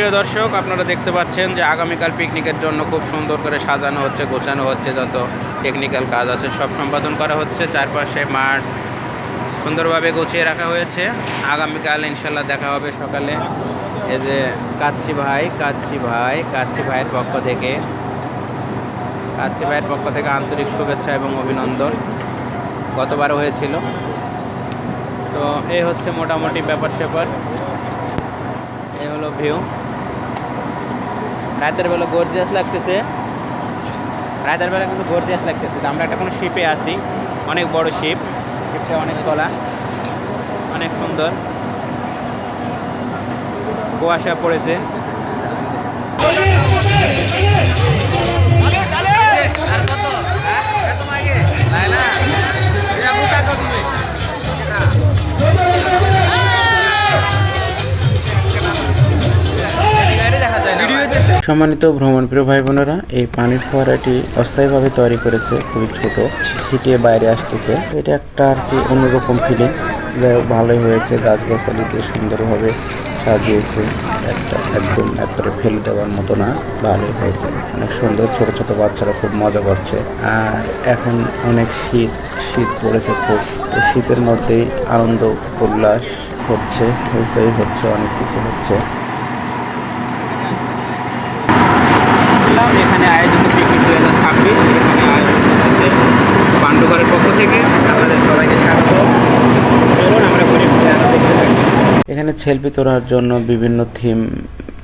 প্রিয় দর্শক, আপনারা দেখতে পাচ্ছেন যে আগামীকাল পিকনিকের জন্য খুব সুন্দর করে সাজানো হচ্ছে, গোছানো হচ্ছে, যত টেকনিক্যাল কাজ আছে সব সম্পাদন করা হচ্ছে। চারপাশে মাঠ সুন্দরভাবে গুছিয়ে রাখা হয়েছে। আগামীকাল ইনশাল্লাহ দেখা হবে সকালে। এই যে কাচ্চি ভাইয়ের পক্ষ থেকে আন্তরিক শুভেচ্ছা এবং অভিনন্দন। গতবারও হয়েছিল। তো এই হচ্ছে মোটামুটি ব্যাপার স্যাপার। এই হলো ভিউ। রাতের বেলা গর্জিয়াস লাগতেছে। আমরা একটা কোনো শিপে আছি, অনেক বড় শিপটা অনেক তলা, অনেক সুন্দর। কুয়াশা পড়েছে। সম্মানিত ভ্রমণপ্রিয় ভাই বোনেরা, এই পানির ফোয়ারাটি অস্থায়ীভাবে তৈরি করেছে, খুবই ছোট, ছিটিয়ে বাইরে আসতেছে। এটা একটা আর কি অন্যরকম ফিলিংস। যাই হোক, ভালোই হয়েছে, গাছগাছালিতে সুন্দরভাবে সাজিয়েছে। একদম একবারে ফেলে দেওয়ার মতো না, ভালোই হয়েছে, অনেক সুন্দর। ছোট ছোট বাচ্চারা খুব মজা করছে। আর এখন অনেক শীত পড়েছে খুব, তো শীতের মধ্যেই আনন্দ উল্লাস হচ্ছে, হইচই হচ্ছে, অনেক কিছু হচ্ছে। এখানে আয়োজিত পিকনিক 2026, এখানে আয়োজন করতেছে পাণ্ডুঘরের পক্ষ থেকে। আপনাদের সবাইকে স্বাগত। চলুন আমরা দেখতে থাকি। এখানে সেলফি তোলার জন্য বিভিন্ন থিম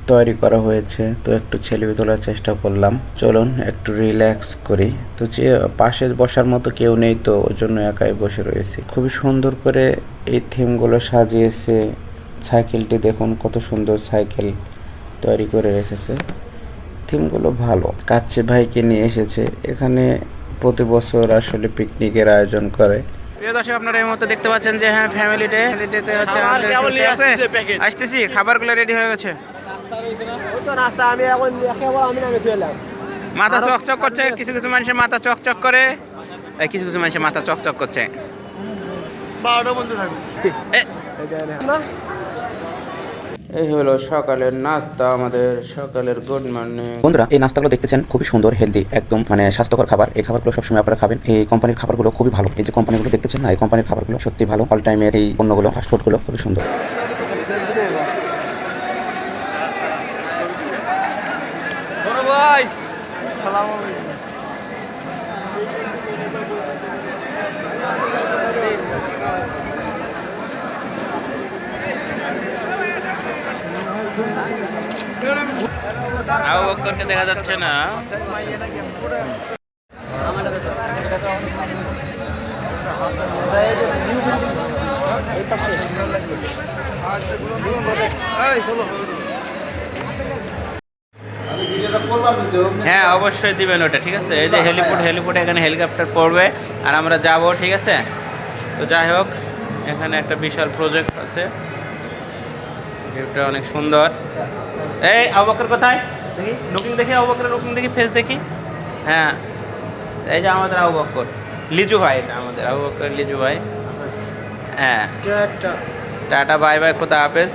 তৈরি করা হয়েছে, তো একটু সেলফি তোলার চেষ্টা করলাম। চলুন একটু রিল্যাক্স করি। তো যে পাশে বসার মতো কেউ নেই, তো ওই জন্য একাই বসে রয়েছি। খুবই সুন্দর করে এই থিমগুলো সাজিয়েছে। সাইকেলটি দেখুন, কত সুন্দর সাইকেল তৈরি করে রেখেছে। থিমগুলো ভালো। কাচ্চি ভাইকে নিয়ে এসেছে এখানে। প্রতি বছর আসলে পিকনিকের আয়োজন করে। প্রিয় দর্শক, আপনারা এই মুহূর্তে দেখতে পাচ্ছেন যে হ্যাঁ, ফ্যামিলিতে হচ্ছে আসতেছি। খাবারগুলো রেডি হয়ে গেছে। মাথা চকচক করছে, কিছু কিছু মানুষের মাথা চকচক করে, কিছু কিছু মানুষের মাথা চকচক করছে। এই হলো সকালের নাস্তা, আমাদের সকালের গুড মর্নিং। বন্ধুরা, এই নাস্তাগুলো দেখতেছেন খুবই সুন্দর, হেলদি, একদম মানে স্বাস্থ্যকর খাবার। এই খাবারগুলো সবসময় আপনারা খাবেন। এই কোম্পানির খাবারগুলো খুবই ভালো। এই যে কোম্পানিগুলো দেখতেছেন না, এই কোম্পানির খাবারগুলো সত্যি ভালো। অল টাইমের এই পণ্যগুলো, ফাস্টফুডগুলো খুবই সুন্দর। আবু বকরকে দেখা যাচ্ছে না। হ্যাঁ, অবশ্যই দিবেন ওটা, ঠিক আছে। এই যে হেলিপোর্ট, এখানে হেলিকপ্টার পড়বে আর আমরা যাব, ঠিক আছে। তো যাই হোক, এখানে একটা বিশাল প্রজেক্ট আছে। ভিউটা অনেক সুন্দর। এই আবু বকর কোথায়? দেখি লুকিং, দেখি আবু বকরের লুকিং, দেখি ফেস দেখি। হ্যাঁ, এই যে আমাদের আবু বকর, লিজু ভাই, এটা আমাদের আবু বকর লিজু ভাই। হ্যাঁ, টাটা, বাই বাই, খোদা হাফেজ।